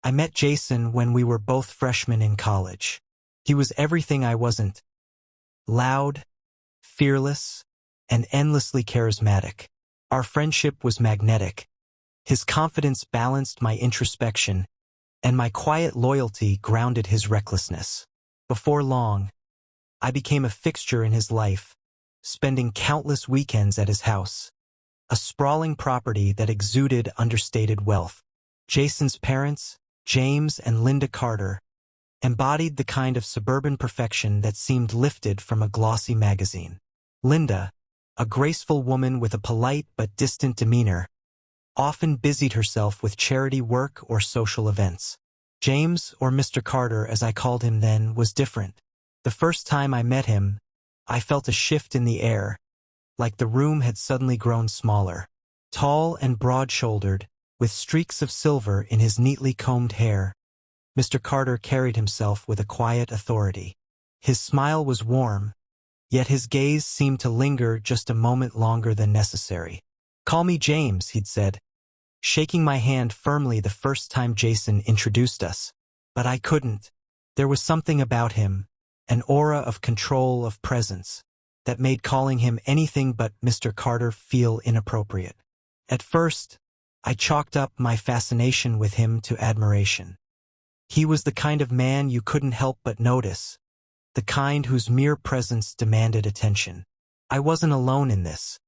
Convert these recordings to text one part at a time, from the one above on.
I met Jason when we were both freshmen in college. He was everything I wasn't. Loud, fearless, and endlessly charismatic. Our friendship was magnetic. His confidence balanced my introspection, and my quiet loyalty grounded his recklessness. Before long, I became a fixture in his life, spending countless weekends at his house, a sprawling property that exuded understated wealth. Jason's parents, James and Linda Carter, embodied the kind of suburban perfection that seemed lifted from a glossy magazine. Linda, a graceful woman with a polite but distant demeanor, often busied herself with charity work or social events. James, or Mr. Carter as I called him then, was different. The first time I met him, I felt a shift in the air, like the room had suddenly grown smaller. Tall and broad-shouldered, with streaks of silver in his neatly combed hair, Mr. Carter carried himself with a quiet authority. His smile was warm, yet his gaze seemed to linger just a moment longer than necessary. "Call me James," he'd said, shaking my hand firmly the first time Jason introduced us. But I couldn't. There was something about him, an aura of control, of presence, that made calling him anything but Mr. Carter feel inappropriate. At first, I chalked up my fascination with him to admiration. He was the kind of man you couldn't help but notice, the kind whose mere presence demanded attention. I wasn't alone in this.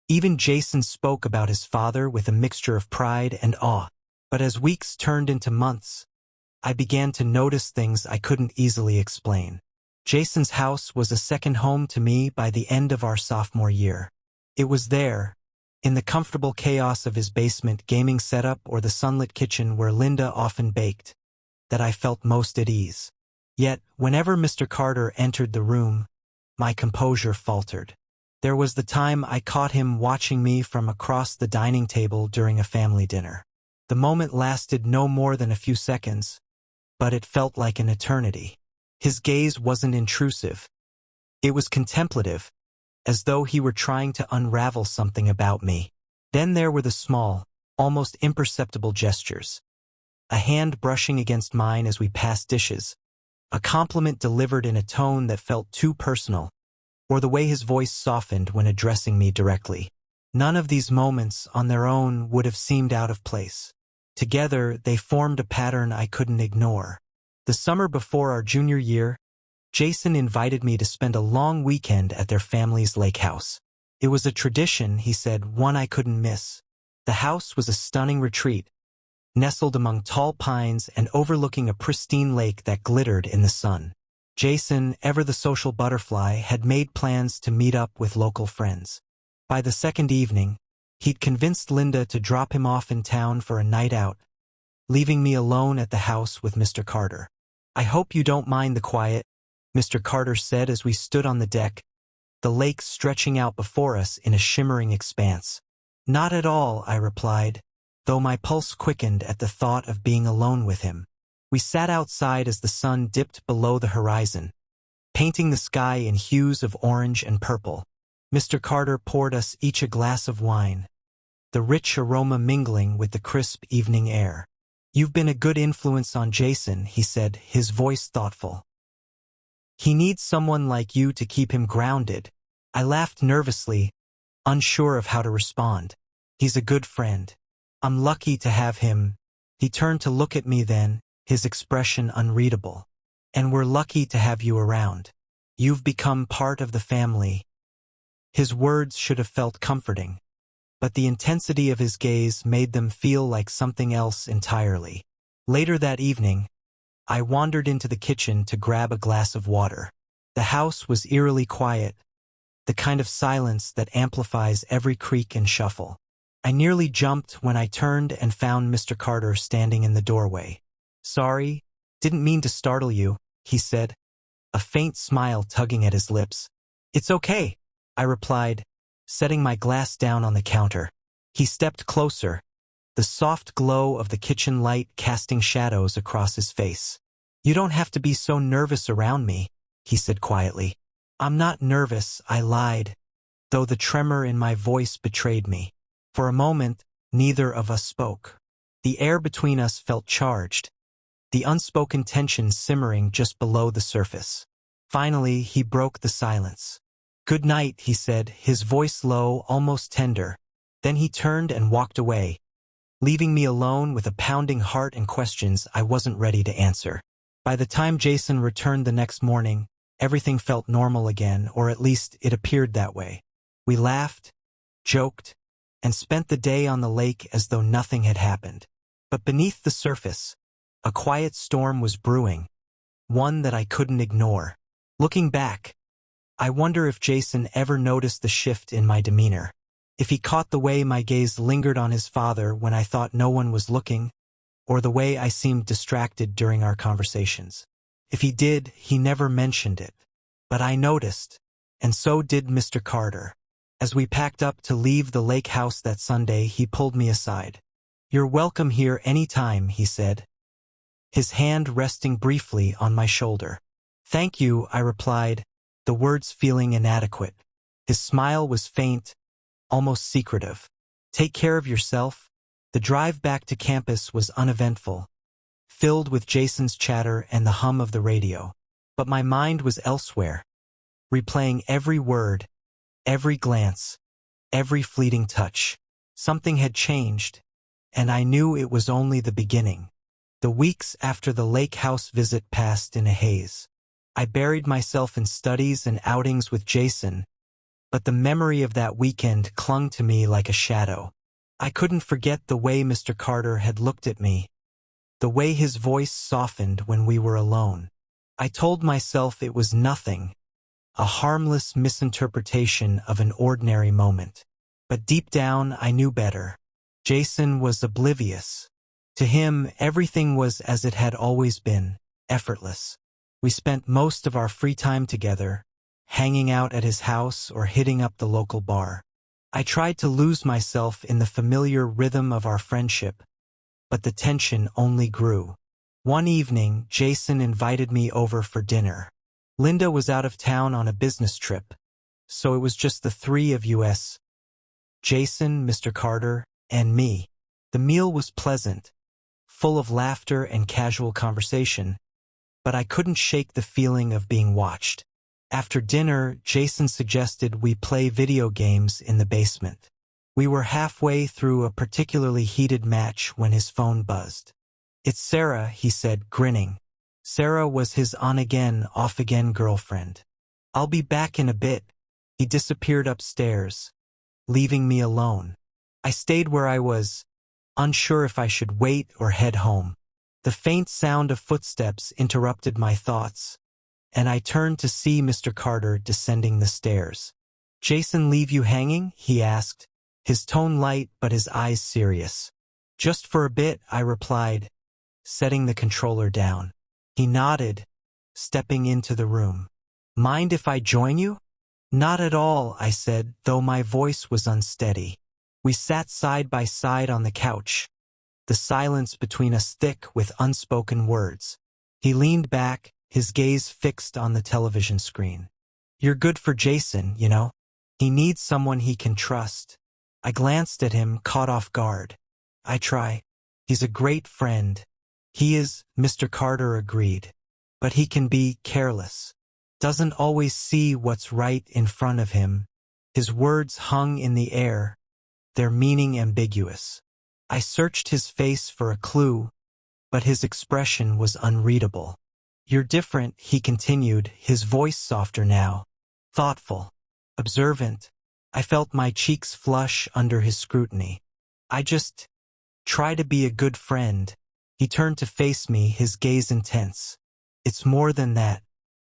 Even Jason spoke about his father with a mixture of pride and awe. But as weeks turned into months, I began to notice things I couldn't easily explain. Jason's house was a second home to me by the end of our sophomore year. It was there, in the comfortable chaos of his basement gaming setup or the sunlit kitchen where Linda often baked, that I felt most at ease. Yet, whenever Mr. Carter entered the room, my composure faltered. There was the time I caught him watching me from across the dining table during a family dinner. The moment lasted no more than a few seconds, but it felt like an eternity. His gaze wasn't intrusive. It was contemplative, as though he were trying to unravel something about me. Then there were the small, almost imperceptible gestures. A hand brushing against mine as we passed dishes, a compliment delivered in a tone that felt too personal, or the way his voice softened when addressing me directly. None of these moments on their own would have seemed out of place. Together, they formed a pattern I couldn't ignore. The summer before our junior year, Jason invited me to spend a long weekend at their family's lake house. It was a tradition, he said, one I couldn't miss. The house was a stunning retreat, nestled among tall pines and overlooking a pristine lake that glittered in the sun. Jason, ever the social butterfly, had made plans to meet up with local friends. By the second evening, he'd convinced Linda to drop him off in town for a night out, leaving me alone at the house with Mr. Carter. "I hope you don't mind the quiet," Mr. Carter said as we stood on the deck, the lake stretching out before us in a shimmering expanse. "Not at all," I replied, though my pulse quickened at the thought of being alone with him. We sat outside as the sun dipped below the horizon, painting the sky in hues of orange and purple. Mr. Carter poured us each a glass of wine, the rich aroma mingling with the crisp evening air. "You've been a good influence on Jason," he said, his voice thoughtful. "He needs someone like you to keep him grounded." I laughed nervously, unsure of how to respond. "He's a good friend. I'm lucky to have him." He turned to look at me then, his expression unreadable. "And we're lucky to have you around. You've become part of the family." His words should have felt comforting, but the intensity of his gaze made them feel like something else entirely. Later that evening, I wandered into the kitchen to grab a glass of water. The house was eerily quiet, the kind of silence that amplifies every creak and shuffle. I nearly jumped when I turned and found Mr. Carter standing in the doorway. "Sorry, didn't mean to startle you," he said, a faint smile tugging at his lips. "It's okay," I replied, setting my glass down on the counter. He stepped closer, the soft glow of the kitchen light casting shadows across his face. "You don't have to be so nervous around me," he said quietly. "I'm not nervous," I lied, though the tremor in my voice betrayed me. For a moment, neither of us spoke. The air between us felt charged, the unspoken tension simmering just below the surface. Finally, he broke the silence. "Good night," he said, his voice low, almost tender. Then he turned and walked away, leaving me alone with a pounding heart and questions I wasn't ready to answer. By the time Jason returned the next morning, everything felt normal again, or at least it appeared that way. We laughed, joked, and spent the day on the lake as though nothing had happened. But beneath the surface, a quiet storm was brewing, one that I couldn't ignore. Looking back, I wonder if Jason ever noticed the shift in my demeanor. If he caught the way my gaze lingered on his father when I thought no one was looking, or the way I seemed distracted during our conversations. If he did, he never mentioned it. But I noticed, and so did Mr. Carter. As we packed up to leave the lake house that Sunday, he pulled me aside. "You're welcome here any time," he said, his hand resting briefly on my shoulder. "Thank you," I replied, the words feeling inadequate. His smile was faint, almost secretive. "Take care of yourself." The drive back to campus was uneventful, filled with Jason's chatter and the hum of the radio. But my mind was elsewhere, replaying every word, every glance, every fleeting touch. Something had changed, and I knew it was only the beginning. The weeks after the lake house visit passed in a haze. I buried myself in studies and outings with Jason, but the memory of that weekend clung to me like a shadow. I couldn't forget the way Mr. Carter had looked at me, the way his voice softened when we were alone. I told myself it was nothing, a harmless misinterpretation of an ordinary moment. But deep down, I knew better. Jason was oblivious. To him, everything was as it had always been, effortless. We spent most of our free time together, hanging out at his house or hitting up the local bar. I tried to lose myself in the familiar rhythm of our friendship, but the tension only grew. One evening, Jason invited me over for dinner. Linda was out of town on a business trip, so it was just the three of us, Jason, Mr. Carter, and me. The meal was pleasant, full of laughter and casual conversation, but I couldn't shake the feeling of being watched. After dinner, Jason suggested we play video games in the basement. We were halfway through a particularly heated match when his phone buzzed. "It's Sarah," he said, grinning. Sarah was his on-again, off-again girlfriend. "I'll be back in a bit." He disappeared upstairs, leaving me alone. I stayed where I was, unsure if I should wait or head home. The faint sound of footsteps interrupted my thoughts, and I turned to see Mr. Carter descending the stairs. "Jason leave you hanging?" he asked, his tone light but his eyes serious. "Just for a bit," I replied, setting the controller down. He nodded, stepping into the room. "Mind if I join you?" "Not at all," I said, though my voice was unsteady. We sat side by side on the couch, the silence between us thick with unspoken words. He leaned back, his gaze fixed on the television screen. "You're good for Jason, you know. He needs someone he can trust." I glanced at him, caught off guard. "I try. He's a great friend." "He is," Mr. Carter agreed. "But he can be careless. Doesn't always see what's right in front of him." His words hung in the air, their meaning ambiguous. I searched his face for a clue, but his expression was unreadable. "You're different," he continued, his voice softer now. Thoughtful, observant. I felt my cheeks flush under his scrutiny. "I just try to be a good friend." He turned to face me, his gaze intense. "It's more than that.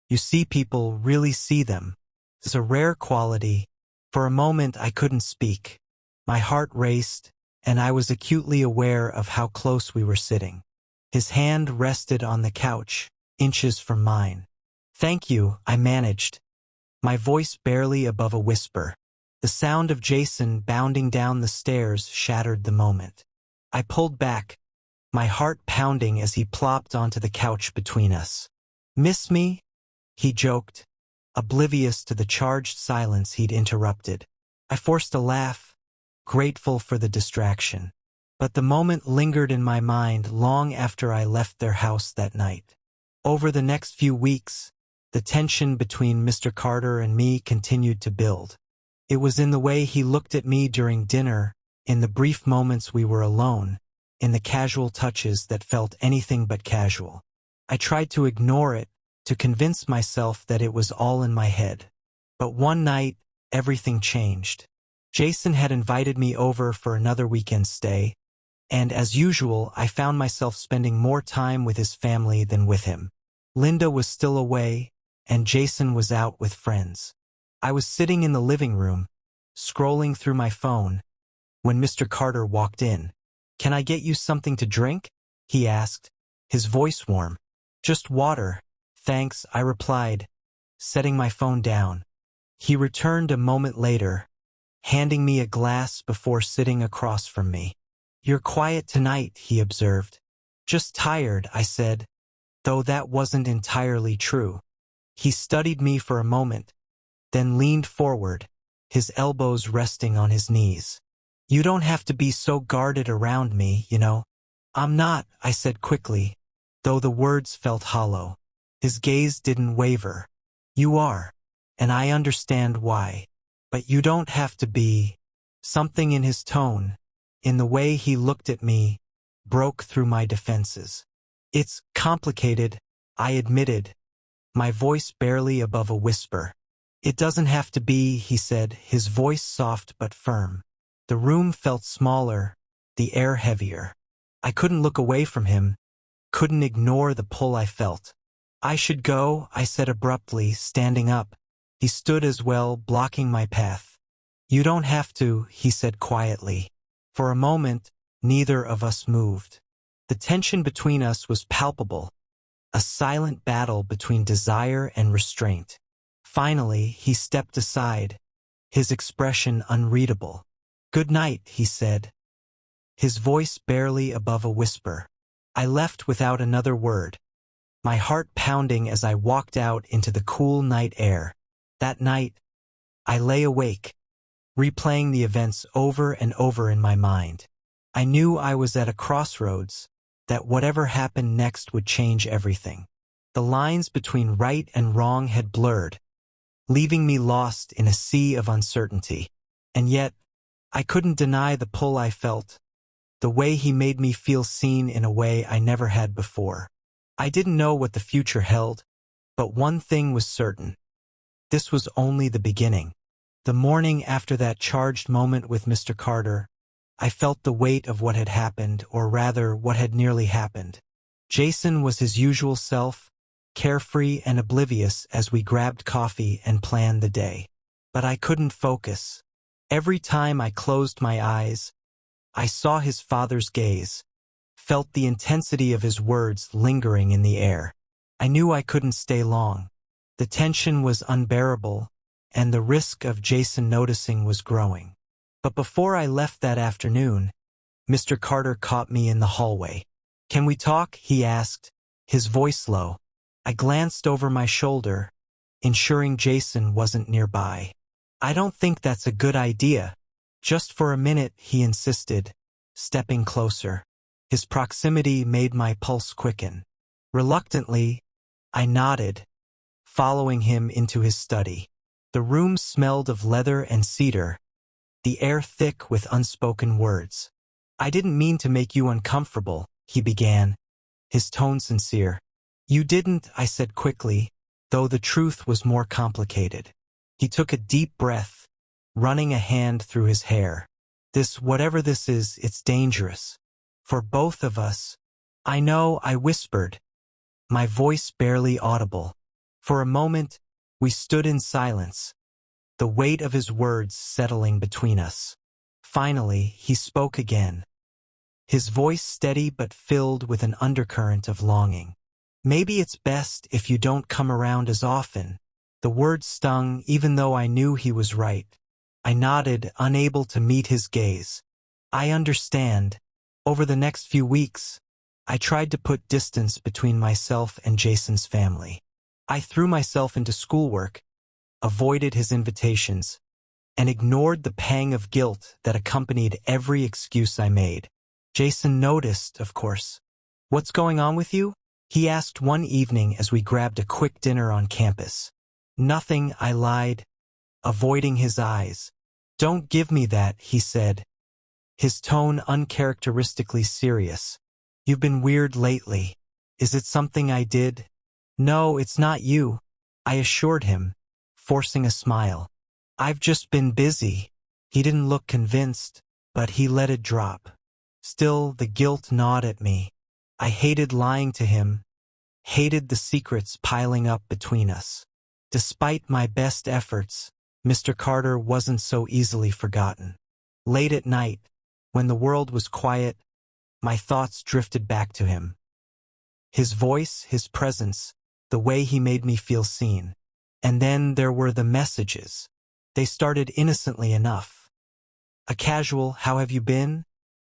You see people, really see them. It's a rare quality." For a moment I couldn't speak. My heart raced, and I was acutely aware of how close we were sitting. His hand rested on the couch, inches from mine. "Thank you," I managed, my voice barely above a whisper. The sound of Jason bounding down the stairs shattered the moment. I pulled back, my heart pounding as he plopped onto the couch between us. "Miss me?" he joked, oblivious to the charged silence he'd interrupted. I forced a laugh, grateful for the distraction. but the moment lingered in my mind long after I left their house that night. Over the next few weeks, the tension between Mr. Carter and me continued to build. It was in the way he looked at me during dinner, in the brief moments we were alone, in the casual touches that felt anything but casual. I tried to ignore it, to convince myself that it was all in my head. But one night, everything changed. Jason had invited me over for another weekend stay, and as usual, I found myself spending more time with his family than with him. Linda was still away, and Jason was out with friends. I was sitting in the living room, scrolling through my phone, when Mr. Carter walked in. "Can I get you something to drink?" he asked, his voice warm. "Just water, thanks," I replied, setting my phone down. He returned a moment later, handing me a glass before sitting across from me. "You're quiet tonight," he observed. "Just tired," I said, though that wasn't entirely true. He studied me for a moment, then leaned forward, his elbows resting on his knees. "You don't have to be so guarded around me, you know." "I'm not," I said quickly, though the words felt hollow. His gaze didn't waver. "You are, and I understand why. But you don't have to be." Something in his tone, in the way he looked at me, broke through my defenses. "It's complicated," I admitted, my voice barely above a whisper. "It doesn't have to be," he said, his voice soft but firm. The room felt smaller, the air heavier. I couldn't look away from him, couldn't ignore the pull I felt. "I should go," I said abruptly, standing up. He stood as well, blocking my path. "You don't have to," he said quietly. For a moment, neither of us moved. The tension between us was palpable, a silent battle between desire and restraint. Finally, he stepped aside, his expression unreadable. "Good night," he said, his voice barely above a whisper. I left without another word, my heart pounding as I walked out into the cool night air. That night, I lay awake, replaying the events over and over in my mind. I knew I was at a crossroads, that whatever happened next would change everything. The lines between right and wrong had blurred, leaving me lost in a sea of uncertainty. And yet, I couldn't deny the pull I felt, the way he made me feel seen in a way I never had before. I didn't know what the future held, but one thing was certain. This was only the beginning. The morning after that charged moment with Mr. Carter, I felt the weight of what had happened, or rather, what had nearly happened. Jason was his usual self, carefree and oblivious as we grabbed coffee and planned the day. But I couldn't focus. Every time I closed my eyes, I saw his father's gaze, felt the intensity of his words lingering in the air. I knew I couldn't stay long. The tension was unbearable, and the risk of Jason noticing was growing. But before I left that afternoon, Mr. Carter caught me in the hallway. "Can we talk?" he asked, his voice low. I glanced over my shoulder, ensuring Jason wasn't nearby. "I don't think that's a good idea." "Just for a minute," he insisted, stepping closer. His proximity made my pulse quicken. Reluctantly, I nodded, following him into his study. The room smelled of leather and cedar, the air thick with unspoken words. "I didn't mean to make you uncomfortable," he began, his tone sincere. "You didn't," I said quickly, though the truth was more complicated. He took a deep breath, running a hand through his hair. Whatever this is, it's dangerous. For both of us." "I know," I whispered, my voice barely audible. For a moment, we stood in silence, the weight of his words settling between us. Finally, he spoke again, his voice steady but filled with an undercurrent of longing. "Maybe it's best if you don't come around as often." The words stung, even though I knew he was right. I nodded, unable to meet his gaze. "I understand." Over the next few weeks, I tried to put distance between myself and Jason's family. I threw myself into schoolwork, avoided his invitations, and ignored the pang of guilt that accompanied every excuse I made. Jason noticed, of course. "What's going on with you?" he asked one evening as we grabbed a quick dinner on campus. "Nothing," I lied, avoiding his eyes. "Don't give me that," he said, his tone uncharacteristically serious. "You've been weird lately. Is it something I did?" "No, it's not you," I assured him, forcing a smile. "I've just been busy." He didn't look convinced, but he let it drop. Still, the guilt gnawed at me. I hated lying to him, hated the secrets piling up between us. Despite my best efforts, Mr. Carter wasn't so easily forgotten. Late at night, when the world was quiet, my thoughts drifted back to him. His voice, his presence, the way he made me feel seen. And then there were the messages. They started innocently enough. A casual, "How have you been?"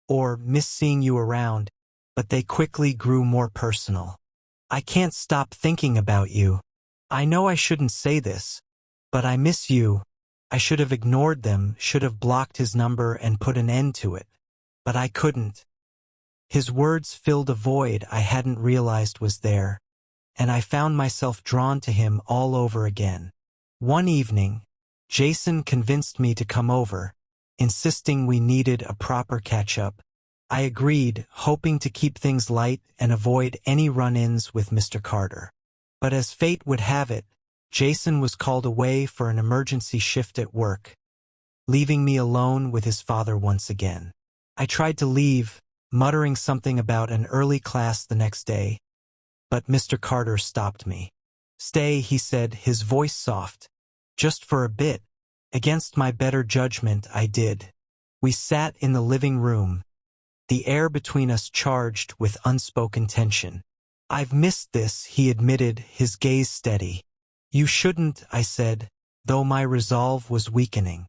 or "Miss seeing you around," but they quickly grew more personal. "I can't stop thinking about you. I know I shouldn't say this, but I miss you." I should have ignored them, should have blocked his number and put an end to it. But I couldn't. His words filled a void I hadn't realized was there, and I found myself drawn to him all over again. One evening, Jason convinced me to come over, insisting we needed a proper catch-up. I agreed, hoping to keep things light and avoid any run-ins with Mr. Carter. But as fate would have it, Jason was called away for an emergency shift at work, leaving me alone with his father once again. I tried to leave, muttering something about an early class the next day, but Mr. Carter stopped me. "Stay," he said, his voice soft. "Just for a bit." Against my better judgment, I did. We sat in the living room, the air between us charged with unspoken tension. "I've missed this," he admitted, his gaze steady. "You shouldn't," I said, though my resolve was weakening.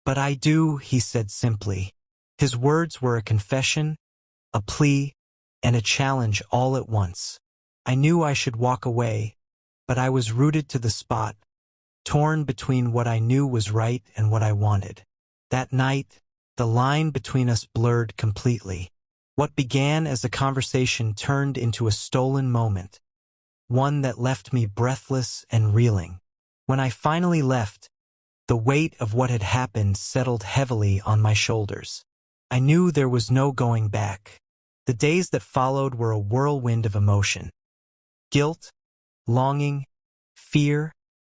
"But I do," he said simply. His words were a confession, a plea, and a challenge all at once. I knew I should walk away, but I was rooted to the spot, torn between what I knew was right and what I wanted. That night, the line between us blurred completely. What began as a conversation turned into a stolen moment, one that left me breathless and reeling. When I finally left, the weight of what had happened settled heavily on my shoulders. I knew there was no going back. The days that followed were a whirlwind of emotion. Guilt, longing, fear,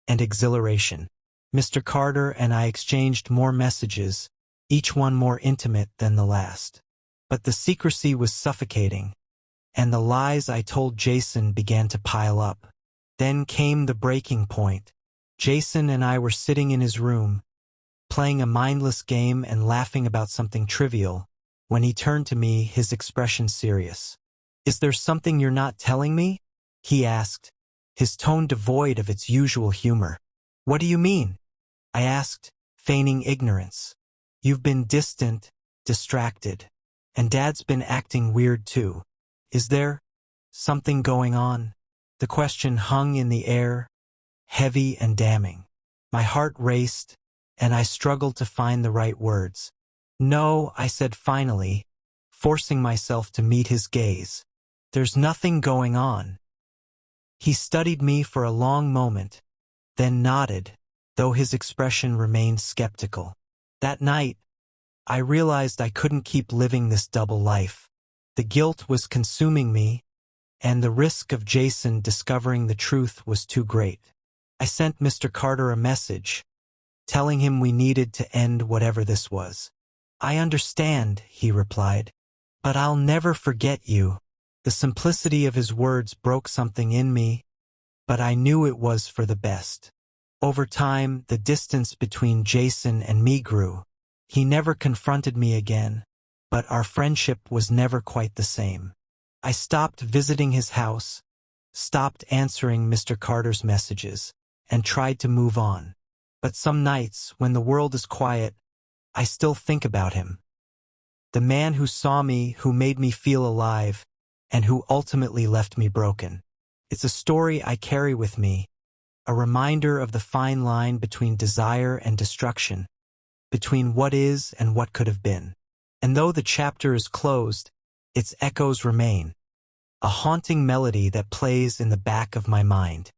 and exhilaration. Mr. Carter and I exchanged more messages, each one more intimate than the last. But the secrecy was suffocating, and the lies I told Jason began to pile up. Then came the breaking point. Jason and I were sitting in his room, playing a mindless game and laughing about something trivial, when he turned to me, his expression serious. "Is there something you're not telling me?" he asked, his tone devoid of its usual humor. "What do you mean?" I asked, feigning ignorance. "You've been distant, distracted, and Dad's been acting weird too. Is there something going on?" The question hung in the air, heavy and damning. My heart raced, and I struggled to find the right words. "No," I said finally, forcing myself to meet his gaze. "There's nothing going on." He studied me for a long moment, then nodded, though his expression remained skeptical. That night, I realized I couldn't keep living this double life. The guilt was consuming me, and the risk of Jason discovering the truth was too great. I sent Mr. Carter a message, telling him we needed to end whatever this was. "I understand," he replied, "but I'll never forget you." The simplicity of his words broke something in me, but I knew it was for the best. Over time, the distance between Jason and me grew. He never confronted me again, but our friendship was never quite the same. I stopped visiting his house, stopped answering Mr. Carter's messages, and tried to move on. But some nights, when the world is quiet, I still think about him. The man who saw me, who made me feel alive, and who ultimately left me broken. It's a story I carry with me, a reminder of the fine line between desire and destruction, between what is and what could have been. And though the chapter is closed, its echoes remain, a haunting melody that plays in the back of my mind.